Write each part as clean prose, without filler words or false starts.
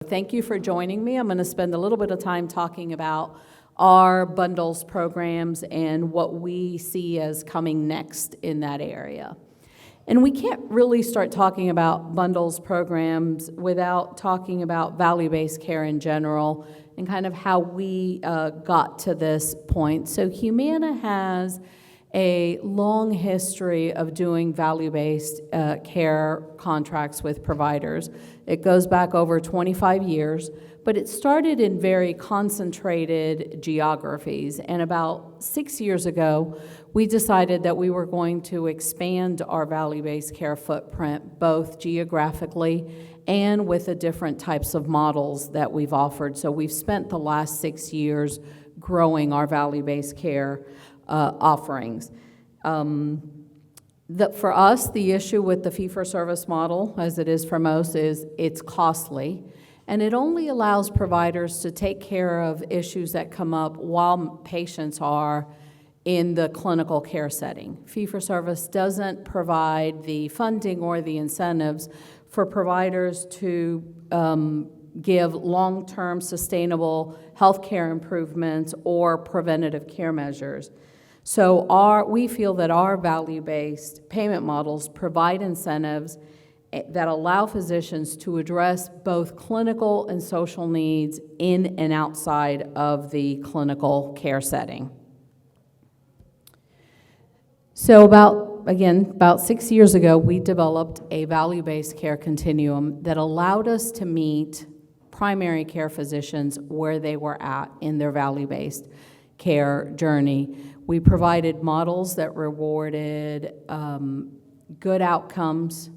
Thank you for joining me. I'm going to spend a little bit of time talking about our bundles programs and what we see as coming next in that area. And we can't really start talking about bundles programs without talking about value-based care in general and kind of how we got to this point. So Humana has a long history of doing value-based care contracts with providers. It goes back over 25 years, but it started in very concentrated geographies. And about 6 years ago, we decided that we were going to expand our value-based care footprint, both geographically and with the different types of models that we've offered. So we've spent the last 6 years growing our value-based care offerings. For us, the issue with the fee-for-service model, as it is for most, is it's costly, and it only allows providers to take care of issues that come up while patients are in the clinical care setting. Fee-for-service doesn't provide the funding or the incentives for providers to give long-term sustainable health care improvements or preventative care measures. So we feel that our value-based payment models provide incentives that allow physicians to address both clinical and social needs in and outside of the clinical care setting. So about 6 years ago, we developed a value-based care continuum that allowed us to meet primary care physicians where they were at in their value-based care journey. We provided models that rewarded good outcomes,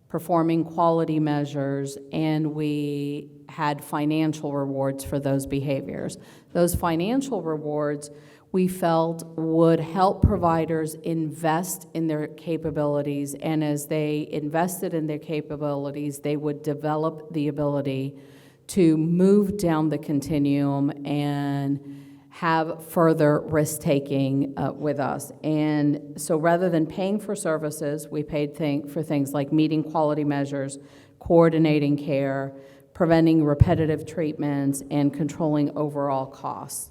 performing quality measures, and we had financial rewards for those behaviors. Those financial rewards we felt would help providers invest in their capabilities, and as they invested in their capabilities, they would develop the ability to move down the continuum and have further risk-taking with us. And so rather than paying for services, we paid for things like meeting quality measures, coordinating care, preventing repetitive treatments, and controlling overall costs.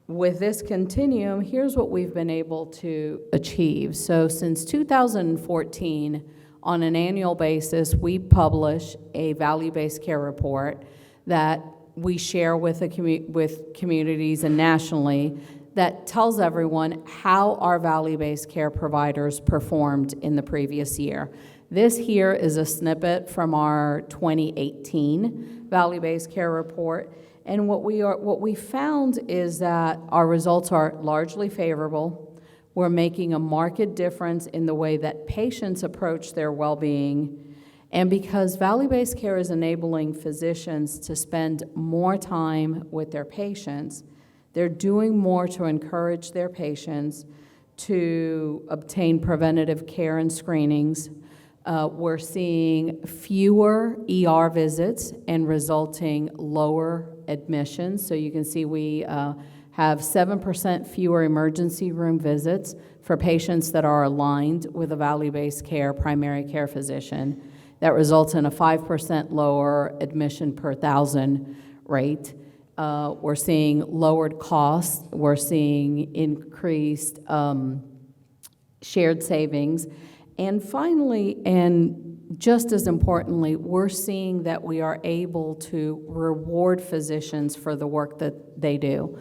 With this continuum, here's what we've been able to achieve. So since 2014, on an annual basis, we publish a value-based care report that we share with communities and nationally that tells everyone how our value-based care providers performed in the previous year. This here is a snippet from our 2018 value-based care report, and what we found is that our results are largely favorable. We're making a marked difference in the way that patients approach their well-being. And because value-based care is enabling physicians to spend more time with their patients, they're doing more to encourage their patients to obtain preventative care and screenings. We're seeing fewer ER visits and resulting lower admissions. So you can see we have 7% fewer emergency room visits for patients that are aligned with a value-based care primary care physician. That results in a 5% lower admission per 1,000 rate. We're seeing lowered costs. We're seeing increased shared savings. And finally, and just as importantly, we're seeing that we are able to reward physicians for the work that they do.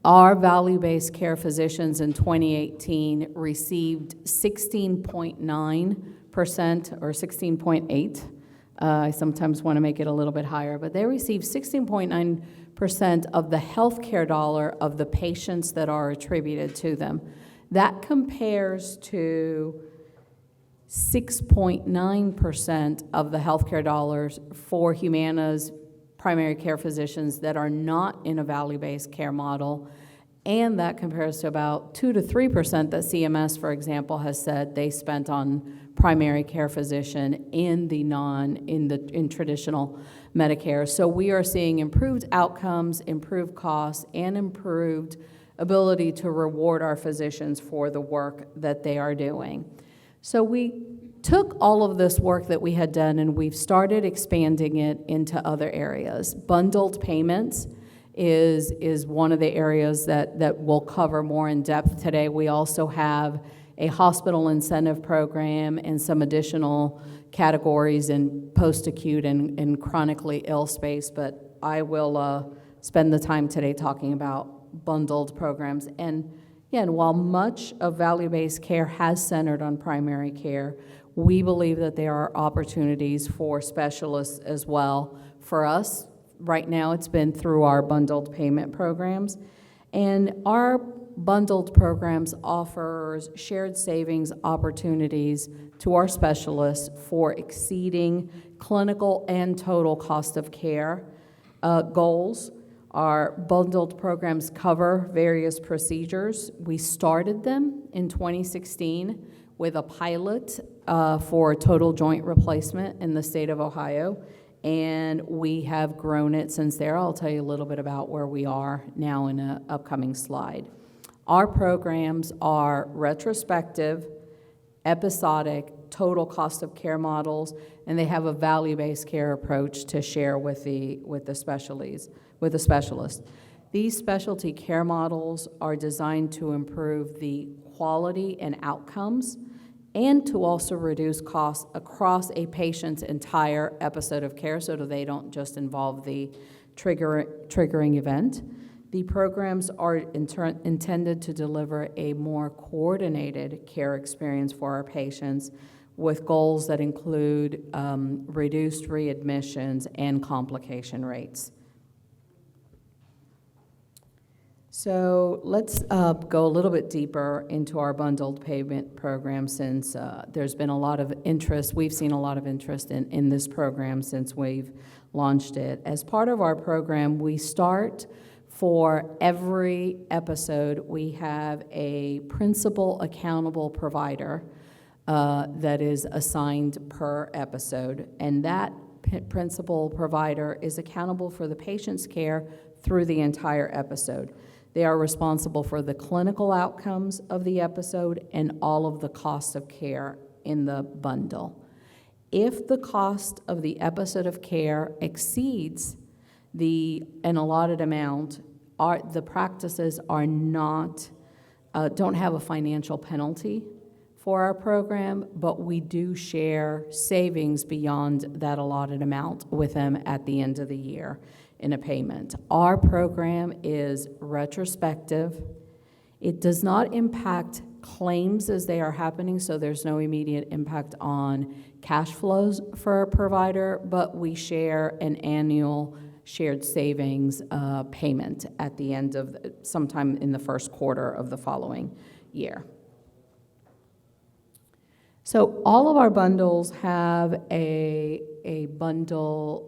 Our value-based care physicians in 2018 received 16.9% or 16.8. I sometimes want to make it a little bit higher, but they receive 16.9% of the healthcare dollar of the patients that are attributed to them. That compares to 6.9% of the healthcare dollars for Humana's primary care physicians that are not in a value-based care model, and that compares to about 2 to 3% that CMS, for example, has said they spent on primary care physician in traditional Medicare. So we are seeing improved outcomes, improved costs, and improved ability to reward our physicians for the work that they are doing. So we took all of this work that we had done and we've started expanding it into other areas. Bundled payments is one of the areas that we'll cover more in depth today. We also have a hospital incentive program and some additional categories in post-acute and chronically ill space, but I will spend the time today talking about bundled programs. And again, while much of value-based care has centered on primary care, we believe that there are opportunities for specialists as well. For us, right now it's been through our bundled payment programs. And our bundled programs offers shared savings opportunities to our specialists for exceeding clinical and total cost of care goals. Our bundled programs cover various procedures. We started them in 2016 with a pilot for total joint replacement in the state of Ohio, and we have grown it since there. I'll tell you a little bit about where we are now in an upcoming slide. Our programs are retrospective, episodic, total cost of care models, and they have a value-based care approach to share with the specialist. These specialty care models are designed to improve the quality and outcomes and to also reduce costs across a patient's entire episode of care so that they don't just involve the triggering event. The programs are intended to deliver a more coordinated care experience for our patients with goals that include reduced readmissions and complication rates. So let's go a little bit deeper into our bundled payment program since there's been a lot of interest. We've seen a lot of interest in this program since we've launched it. As part of our program, we start for every episode, we have a principal accountable provider that is assigned per episode, and that principal provider is accountable for the patient's care through the entire episode. They are responsible for the clinical outcomes of the episode and all of the costs of care in the bundle. If the cost of the episode of care exceeds an allotted amount, the practices are not, don't have a financial penalty for our program, but we do share savings beyond that allotted amount with them at the end of the year in a payment. Our program is retrospective. It does not impact claims as they are happening, so there's no immediate impact on cash flows for a provider, but we share an annual shared savings payment at the end of sometime in the first quarter of the following year. So all of our bundles have a bundle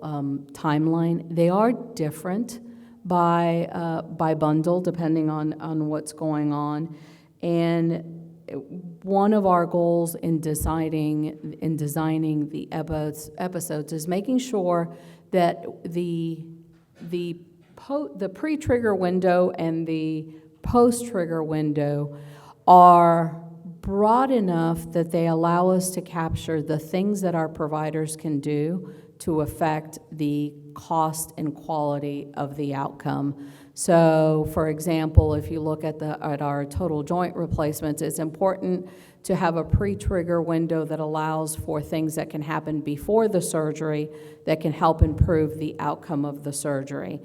timeline. They are different by bundle depending on what's going on. And one of our goals in designing the episodes is making sure that the pre-trigger window and the post-trigger window are broad enough that they allow us to capture the things that our providers can do to affect the cost and quality of the outcome. So, for example, if you look at our total joint replacements, it's important to have a pre-trigger window that allows for things that can happen before the surgery that can help improve the outcome of the surgery.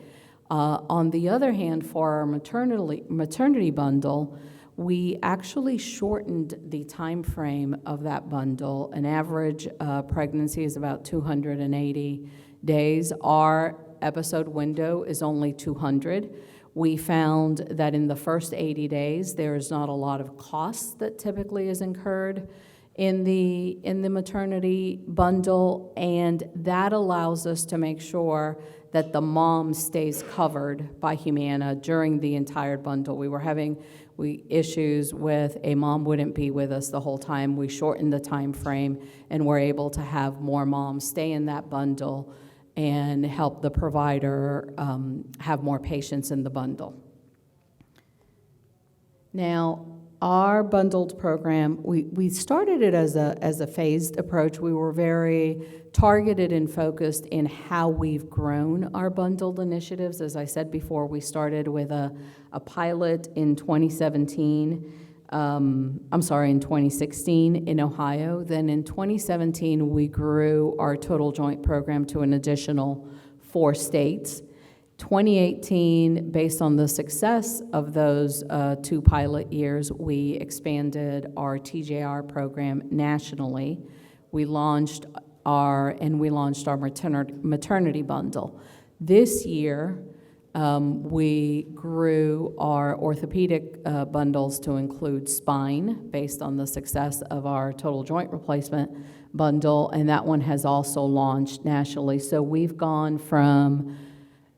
On the other hand, for our maternity bundle, we actually shortened the time frame of that bundle. An average pregnancy is about 280 days. Our episode window is only 200. We found that in the first 80 days, there is not a lot of cost that typically is incurred in the maternity bundle, and that allows us to make sure that the mom stays covered by HUMANA during the entire bundle. We were having issues with a mom wouldn't be with us the whole time. We shortened the time frame, and we're able to have more moms stay in that bundle and help the provider have more patients in the bundle. Now, Our bundled program, we started it as a phased approach. We were very targeted and focused in how we've grown our bundled initiatives. As I said before, we started with a pilot in 2017. In 2016 in Ohio. Then in 2017, we grew our total joint program to an additional 4 states. 2018, based on the success of those 2 pilot years, we expanded our TJR program nationally. We launched our maternity bundle. This year, we grew our orthopedic bundles to include spine based on the success of our total joint replacement bundle, and that one has also launched nationally. So we've gone from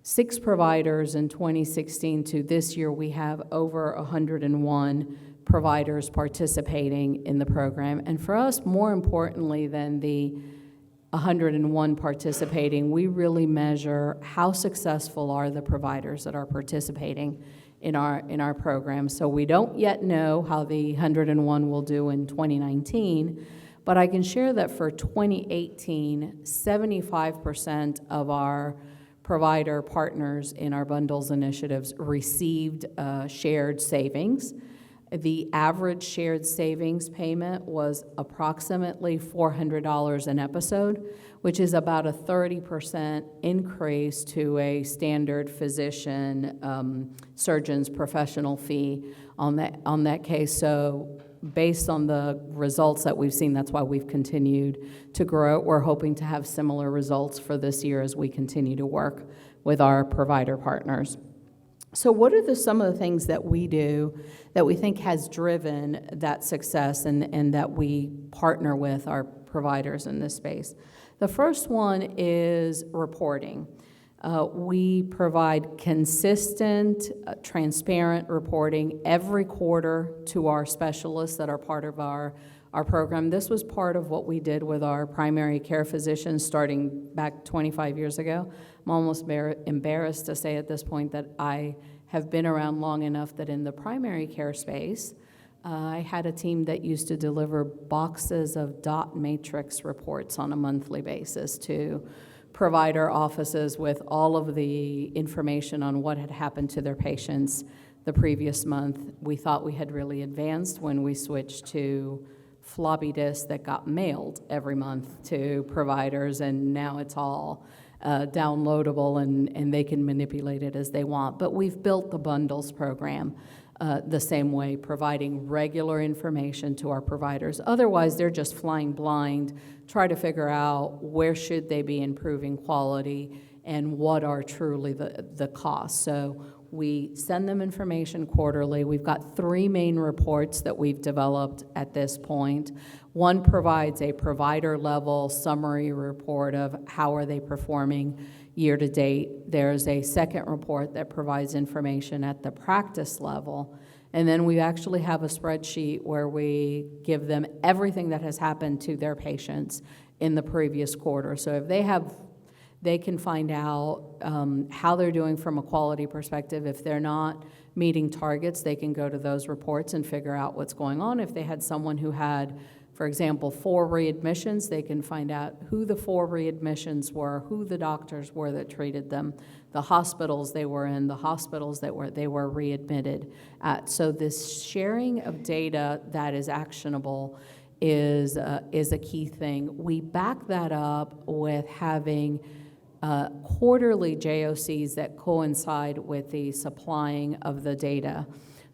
6 providers in 2016 to this year we have over 101 providers participating in the program. And for us, more importantly than the 101 participating, we really measure how successful are the providers that are participating in our program. So we don't yet know how the 101 will do in 2019, but I can share that for 2018, 75% of our provider partners in our bundles initiatives received shared savings. The average shared savings payment was approximately $400 an episode, which is about a 30% increase to a standard physician surgeon's professional fee on that case. So based on the results that we've seen, that's why we've continued to grow. We're hoping to have similar results for this year as we continue to work with our provider partners. So what are some of the things that we do that we think has driven that success and that we partner with our providers in this space? The first one is reporting. We provide consistent, transparent reporting every quarter to our specialists that are part of our program. This was part of what we did with our primary care physicians starting back 25 years ago. I'm almost embarrassed to say at this point that I have been around long enough that in the primary care space, I had a team that used to deliver boxes of dot matrix reports on a monthly basis to provider offices with all of the information on what had happened to their patients the previous month. We thought we had really advanced when we switched to floppy disks that got mailed every month to providers, and now it's all downloadable and they can manipulate it as they want. But we've built the bundles program the same way, providing regular information to our providers. Otherwise, they're just flying blind, try to figure out where should they be improving quality and what are truly the costs. So we send them information quarterly. We've got 3 main reports that we've developed at this point. One provides a provider-level summary report of how are they performing year to date. There's a second report that provides information at the practice level. And then we actually have a spreadsheet where we give them everything that has happened to their patients in the previous quarter. So if they can find out how they're doing from a quality perspective. If they're not meeting targets, they can go to those reports and figure out what's going on. If they had someone who had, for example, 4 readmissions, they can find out who the 4 readmissions were, who the doctors were that treated them, the hospitals they were in, the hospitals that they were readmitted at. So this sharing of data that is actionable is a key thing. We back that up with having quarterly JOCs that coincide with the supplying of the data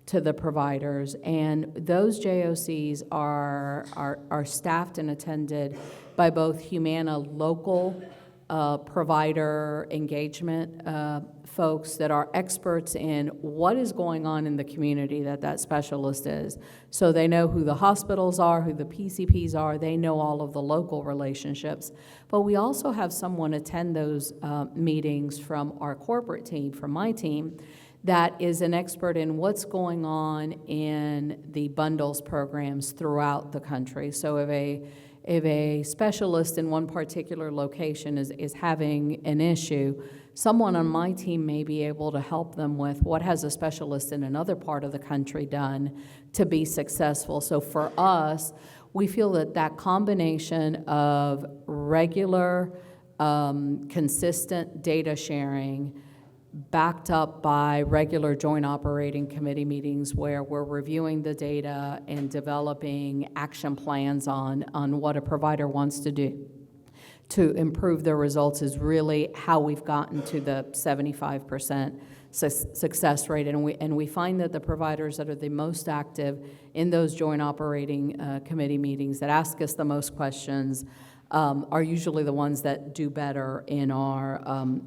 to the providers, and those JOCs are staffed and attended by both HUMANA local provider engagement folks that are experts in what is going on in the community that specialist is. So they know who the hospitals are, who the PCPs are, they know all of the local relationships. But we also have someone attend those meetings from our corporate team, from my team, that is an expert in what's going on in the bundles programs throughout the country. So if a specialist in one particular location is having an issue, someone on my team may be able to help them with what has a specialist in another part of the country done to be successful. So for us, we feel that that combination of regular, consistent data sharing backed up by regular joint operating committee meetings where we're reviewing the data and developing action plans on what a provider wants to do to improve their results is really how we've gotten to the 75% success rate. And we find that the providers that are the most active in those joint operating committee meetings that ask us the most questions are usually the ones that do better in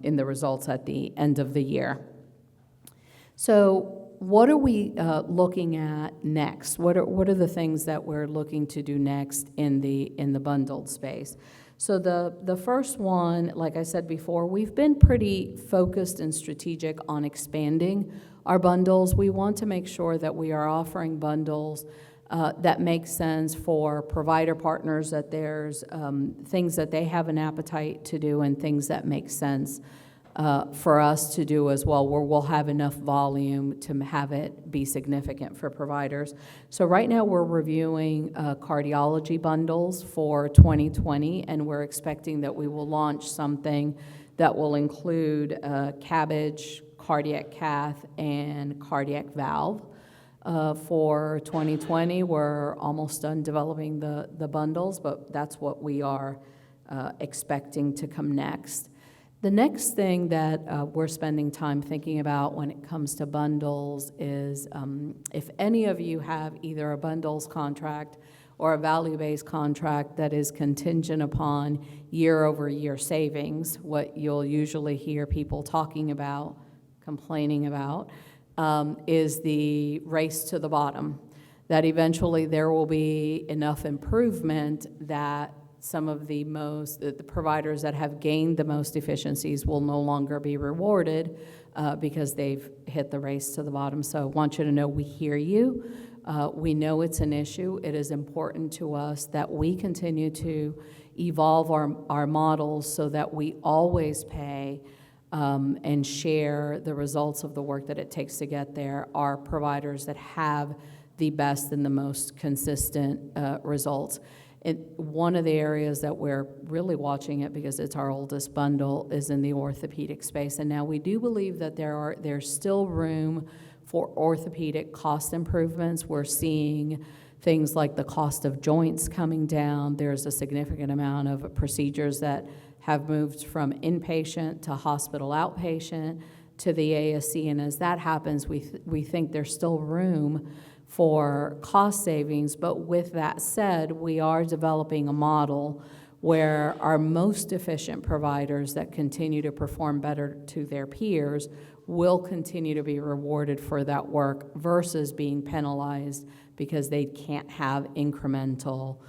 in the results at the end of the year. So what are we looking at next? What are the things that we're looking to do next in the bundled space? So the first one, like I said before, we've been pretty focused and strategic on expanding our bundles. We want to make sure that we are offering bundles that make sense for provider partners, that there's things that they have an appetite to do and things that make sense for us to do as well, where we'll have enough volume to have it be significant for providers. So right now we're reviewing cardiology bundles for 2020, and we're expecting that we will launch something that will include CABG, cardiac cath, and cardiac valve. For 2020, we're almost done developing the bundles, but that's what we are expecting to come next. The next thing that we're spending time thinking about when it comes to bundles is if any of you have either a bundles contract or a value-based contract that is contingent upon year-over-year savings, what you'll usually hear people talking about, complaining about, is the race to the bottom, that eventually there will be enough improvement that some of the providers that have gained the most efficiencies will no longer be rewarded because they've hit the race to the bottom. So I want you to know we hear you. We know it's an issue. It is important to us that we continue to evolve our models so that we always pay and share the results of the work that it takes to get there are providers that have the best and the most consistent results. One of the areas that we're really watching it, because it's our oldest bundle, is in the orthopedic space. And now we do believe that there's still room for orthopedic cost improvements. We're seeing things like the cost of joints coming down. There's a significant amount of procedures that have moved from inpatient to hospital outpatient to the ASC. And as that happens, we think there's still room for cost savings. But with that said, we are developing a model where our most efficient providers that continue to perform better to their peers will continue to be rewarded for that work versus being penalized because they can't have incremental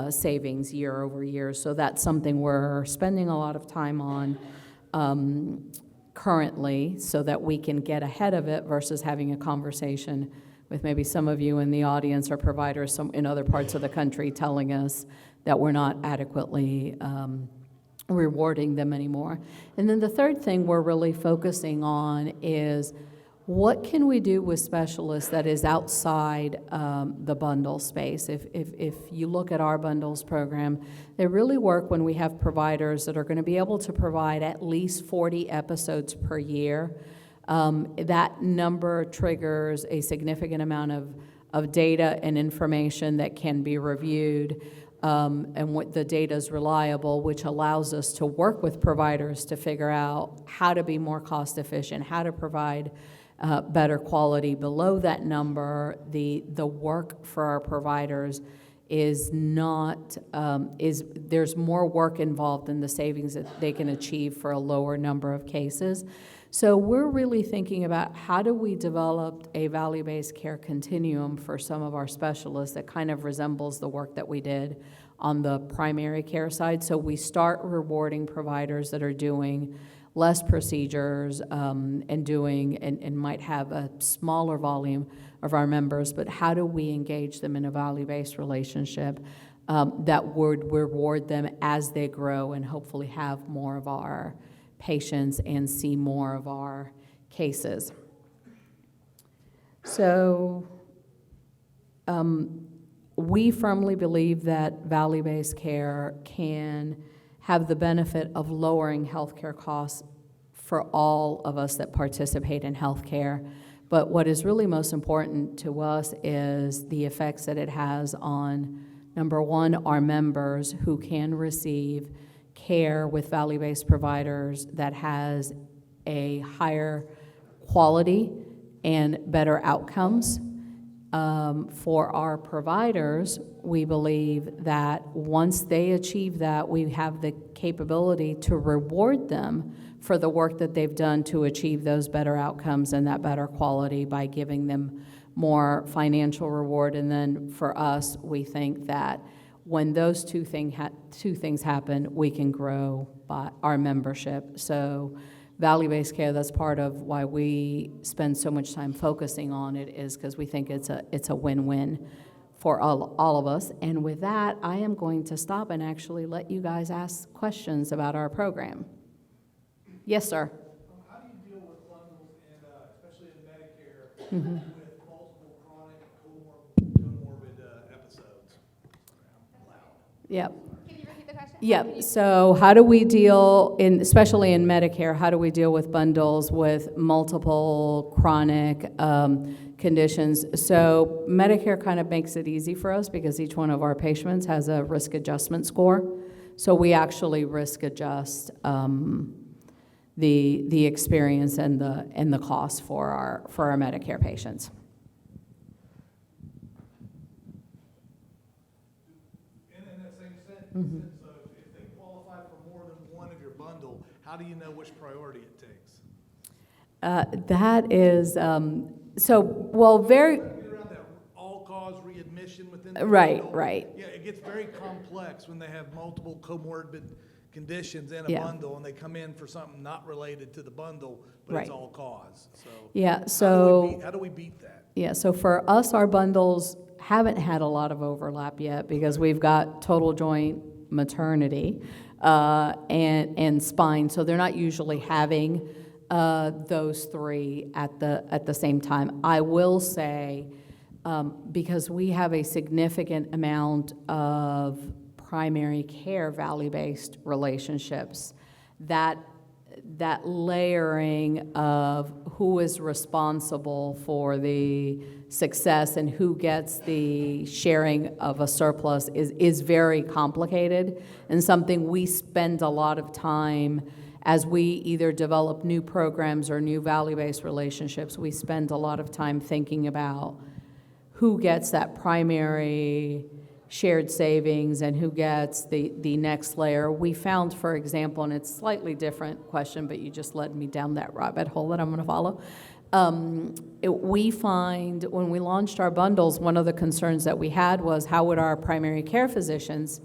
savings year over year. So that's something we're spending a lot of time on currently so that we can get ahead of it versus having a conversation with maybe some of you in the audience or providers in other parts of the country telling us that we're not adequately rewarding them anymore. And then the third thing we're really focusing on is what can we do with specialists that is outside the bundle space? If you look at our bundles program, they really work when we have providers that are going to be able to provide at least 40 episodes per year. That number triggers a significant amount of data and information that can be reviewed, and what the data is reliable, which allows us to work with providers to figure out how to be more cost efficient, how to provide better quality. Below that number, the work for our providers is not, there's more work involved in the savings that they can achieve for a lower number of cases. So we're really thinking about how do we develop a value-based care continuum for some of our specialists that kind of resembles the work that we did on the primary care side. So we start rewarding providers that are doing less procedures and might have a smaller volume of our members, but how do we engage them in a value-based relationship that would reward them as they grow and hopefully have more of our patients and see more of our cases. So we firmly believe that value-based care can have the benefit of lowering healthcare costs for all of us that participate in healthcare. But what is really most important to us is the effects that it has on, number one, our members who can receive care with value-based providers that has a higher quality and better outcomes. For our providers, we believe that once they achieve that, we have the capability to reward them for the work that they've done to achieve those better outcomes and that better quality by giving them more financial reward. And then for us, we think that when those two things happen, we can grow by our membership. So value-based care, that's part of why we spend so much time focusing on it, is because we think it's a win-win for all of us. And with that, I am going to stop and actually let you guys ask questions about our program. Yes, sir. How do you deal with bundles, especially in Medicare, Mm-hmm. with multiple chronic comorbid episodes? Yep. Can you repeat the question? Yep. So how do we deal, especially in Medicare, how do we deal with bundles with multiple chronic conditions? So Medicare kind of makes it easy for us because each one of our patients has a risk adjustment score. So we actually risk adjust the experience and the cost for our Medicare patients. In that same sense, Mm-hmm. so if they qualify for more than one of your bundle, how do you know which priority it takes? That is, very. Get around that all-cause readmission within the Right, bundle. right. Yeah, it gets very complex when they have multiple comorbid conditions in a Yeah. bundle, and they come in for something not related to the bundle, but Right. it's all cause. So Yeah, so. how do we beat that? Yeah, so for us, our bundles haven't had a lot of overlap yet because we've got total joint maternity and spine, so they're not usually having those three at the same time. I will say, because we have a significant amount of primary care value-based relationships, that layering of who is responsible for the success and who gets the sharing of a surplus is very complicated and something we spend a lot of time as we either develop new programs or new value-based relationships. We spend a lot of time thinking about who gets that primary shared savings and who gets the next layer. We found, for example, and it's a slightly different question, but you just led me down that rabbit hole that I'm going to follow. We find when we launched our bundles, one of the concerns that we had was how would our primary care physicians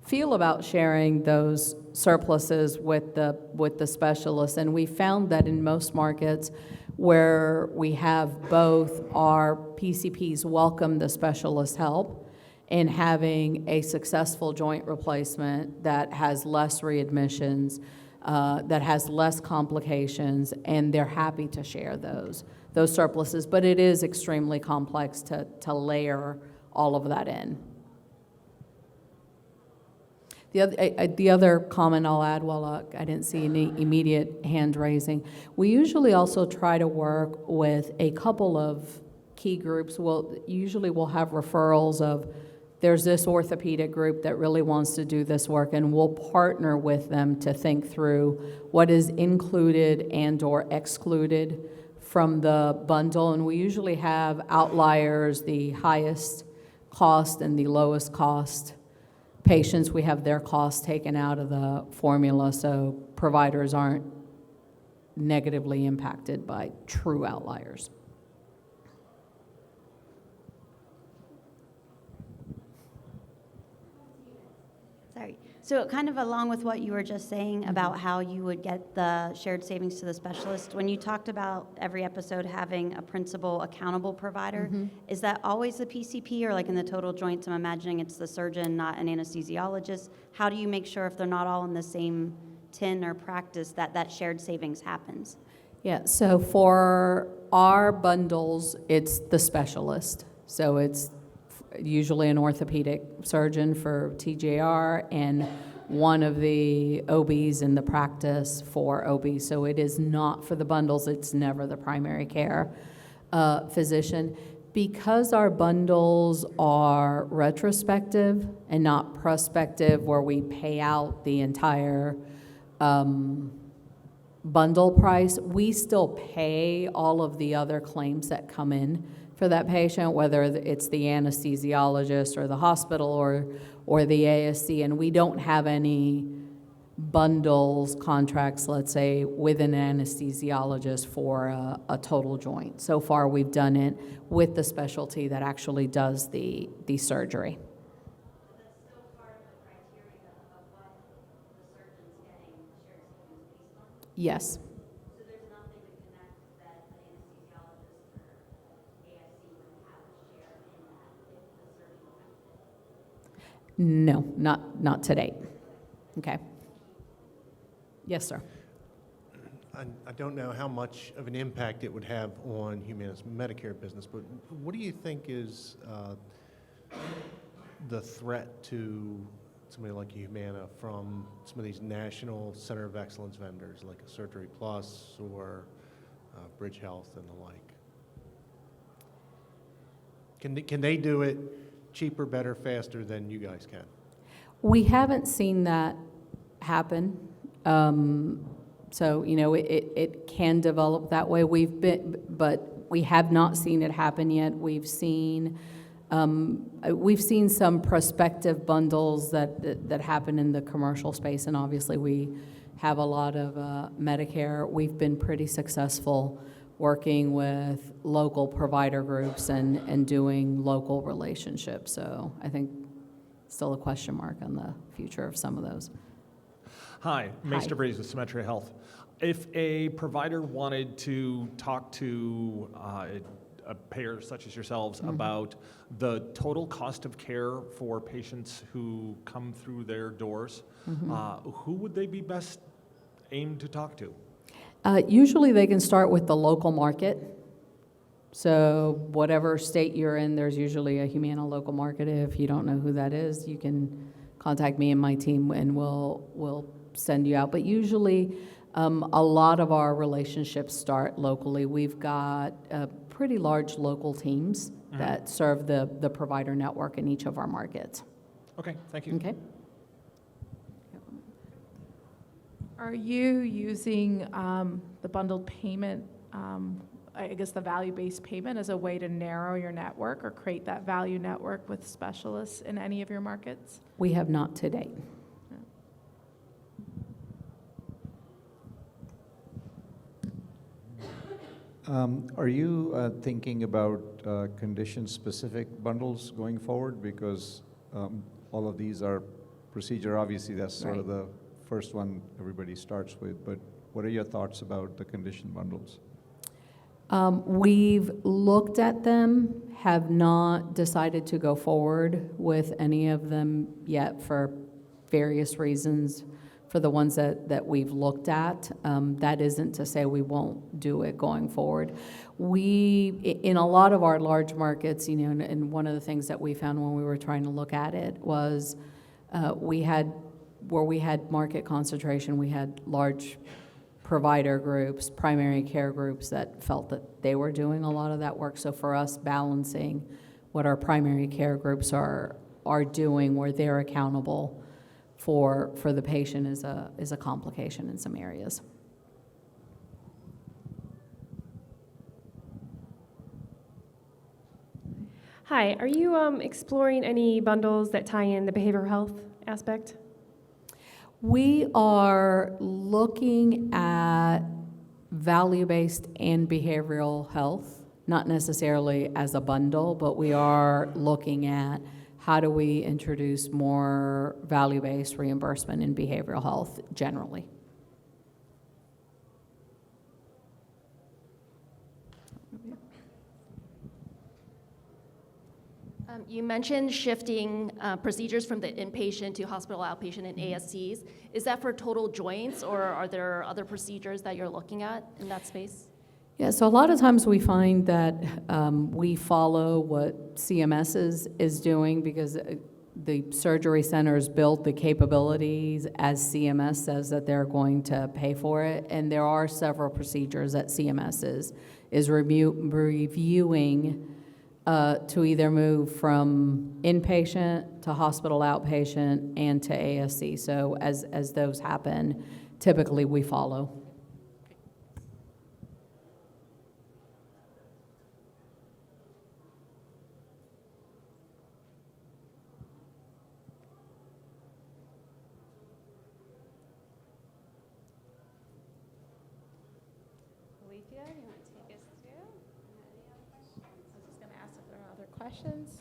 feel about sharing those surpluses with the specialists. And we found that in most markets where we have both, our PCPs welcome the specialist help in having a successful joint replacement that has less readmissions, that has less complications, and they're happy to share those surpluses. But it is extremely complex to layer all of that in. The other comment I'll add, while I didn't see any immediate hand raising, we usually also try to work with a couple of key groups. We'll have referrals of, there's this orthopedic group that really wants to do this work, and we'll partner with them to think through what is included and or excluded from the bundle. And we usually have Outliers, the highest cost and the lowest cost patients. We have their costs taken out of the formula so providers aren't negatively impacted by true outliers. Sorry. So kind of along with what you were just saying about how you would get the shared savings to the specialist, when you talked about every episode having a principal accountable provider, is that always the PCP, or like in the total joints, I'm imagining it's the surgeon, not an anesthesiologist? How do you make sure if they're not all in the same or practice that shared savings happens? Yeah, so for our bundles, it's the specialist. So it's usually an orthopedic surgeon for TJR and one of the OBs in the practice for OB. So it is not for the bundles, it's never the primary care physician. Because our bundles are retrospective and not prospective, where we pay out the entire bundle price, we still pay all of the other claims that come in for that patient, whether it's the anesthesiologist or the hospital or the ASC, and we don't have any bundles contracts, let's say, with an anesthesiologist for a total joint. So far, we've done it with the specialty that actually does the surgery. That's still part of the criteria of what the surgeon's getting shared savings based on? Yes. So there's nothing to connect that the anesthesiologist or ASC would have a share in that if the surgeon has it? No, not to date. Okay. Yes, sir. I don't know how much of an impact it would have on Humana's Medicare business, but what do you think is the threat to somebody like Humana from some of these national center of excellence vendors like Surgery Plus or Bridge Health and the like? Can they do it cheaper, better, faster than you guys can? We haven't seen that happen. So, it can develop that way. But we have not seen it happen yet. We've seen some prospective bundles that happen in the commercial space, and obviously we have a lot of Medicare. We've been pretty successful working with local provider groups and doing local relationships. So I think still a question mark on the future of some of those. Hi, Mace Hi. DeVries with Symmetry Health. If a provider wanted to talk to a payer such as yourselves about the total cost of care for patients who come through their doors, who would they be best aimed to talk to? Usually they can start with the local market. So whatever state you're in, there's usually a Humana local market. If you don't know who that is, you can contact me and my team and we'll send you out. But usually a lot of our relationships start locally. We've got pretty large local teams that serve the provider network in each of our markets. Okay, thank you. Okay. Are you using the bundled payment, I guess the value-based payment, as a way to narrow your network or create that value network with specialists in any of your markets? We have not to date. Are you thinking about condition-specific bundles going forward? Because all of these are procedure, obviously that's sort of the first one everybody starts with, but what are your thoughts about the condition bundles? We've looked at them, have not decided to go forward with any of them yet for various reasons. For the ones that we've looked at, that isn't to say we won't do it going forward. In a lot of our large markets, and one of the things that we found when we were trying to look at it was where we had market concentration, we had large provider groups, primary care groups that felt that they were doing a lot of that work. So for us, balancing what our primary care groups are doing, where they're accountable for the patient is a complication in some areas. Hi, are you exploring any bundles that tie in the behavioral health aspect? We are looking at value-based and behavioral health, not necessarily as a bundle, but we are looking at how do we introduce more value-based reimbursement in behavioral health generally. You mentioned shifting procedures from the inpatient to hospital outpatient and ASCs. Is that for total joints, or are there other procedures that you're looking at in that space? Yeah, so a lot of times we find that we follow what CMS is doing because the surgery centers build the capabilities as CMS says that they're going to pay for it. And there are several procedures that CMS is reviewing to either move from inpatient to hospital outpatient and to ASC. So as those happen, typically we follow. Questions?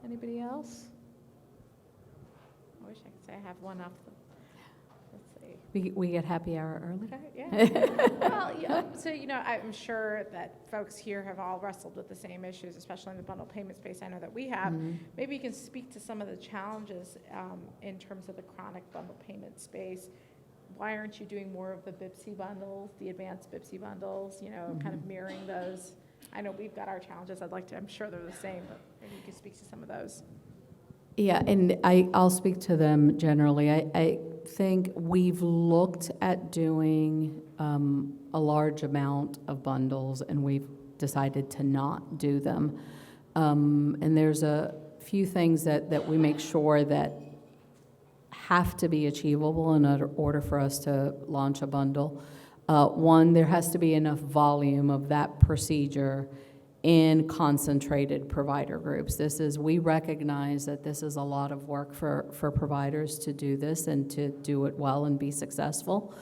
Anybody else? I wish I could say I have one off the, let's see. We get happy hour early? Okay, yeah. Well, yeah, so, I'm sure that folks here have all wrestled with the same issues, especially in the bundle payment space. I know that we have. Mhm. Maybe you can speak to some of the challenges in terms of the chronic bundle payment space. Why aren't you doing more of the BIPSI bundles, the advanced BIPSI bundles, kind of mirroring those? I know we've got our challenges. I'm sure they're the same, but maybe you can speak to some of those. Yeah, and I'll speak to them generally. I think we've looked at doing a large amount of bundles, and we've decided to not do them. And there's a few things that we make sure that have to be achievable in order for us to launch a bundle. One, there has to be enough volume of that procedure in concentrated provider groups. We recognize that this is a lot of work for providers to do this and to do it well and be successful.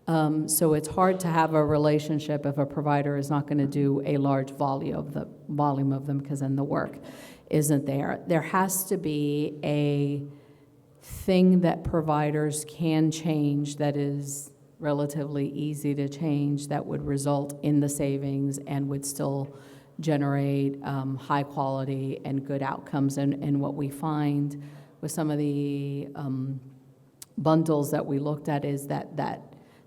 So it's hard to have a relationship if a provider is not going to do a large volume of them, because then the work isn't there. There has to be a thing that providers can change that is relatively easy to change, that would result in the savings and would still generate high quality and good outcomes. And what we find with some of the bundles that we looked at is that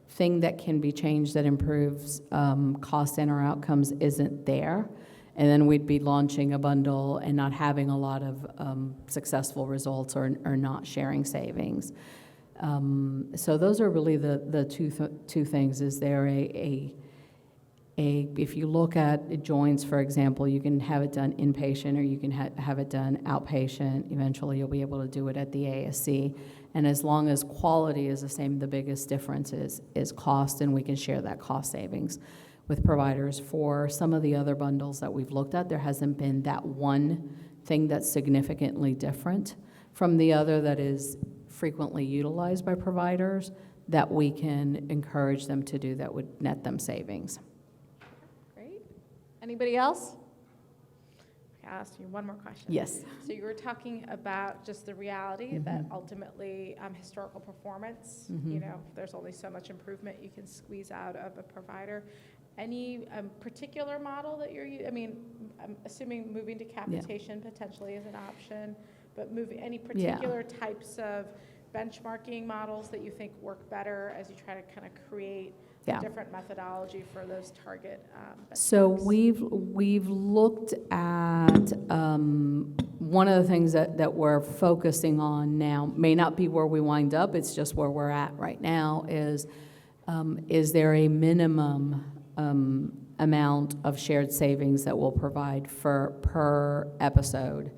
thing that can be changed that improves cost and or outcomes isn't there. And then we'd be launching a bundle and not having a lot of successful results or not sharing savings. So those are really the two things. Is there if you look at joints, for example, you can have it done inpatient or you can have it done outpatient. Eventually you'll be able to do it at the ASC. And as long as quality is the same, the biggest difference is cost, and we can share that cost savings with providers. For some of the other bundles that we've looked at, there hasn't been that one thing that's significantly different from the other that is frequently utilized by providers that we can encourage them to do that would net them savings. Great. Anybody else? I'll ask you one more question. Yes. So you were talking about just the reality that ultimately historical performance, there's only so much improvement you can squeeze out of a provider. Any particular model that I'm assuming moving to capitation potentially is an option, but any particular types of benchmarking models that you think work better as you try to kind of create a different methodology for those target benchmarks? So we've looked at one of the things that we're focusing on now, may not be where we wind up, it's just where we're at right now, is there a minimum amount of shared savings that we'll provide per episode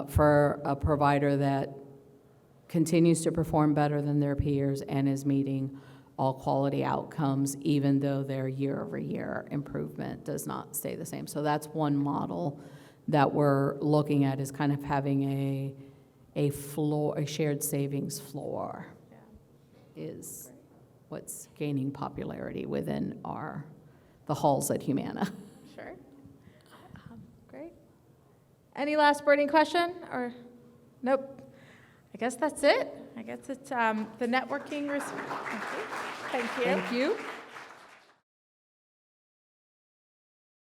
for a provider that continues to perform better than their peers and is meeting all quality outcomes, even though their year-over-year improvement does not stay the same. So that's one model that we're looking at, is kind of having a shared savings floor is what's gaining popularity within the halls at Humana. Sure. Great. Any last burning question? Or nope. I guess that's it. I guess it's the networking. Thank you. Thank you.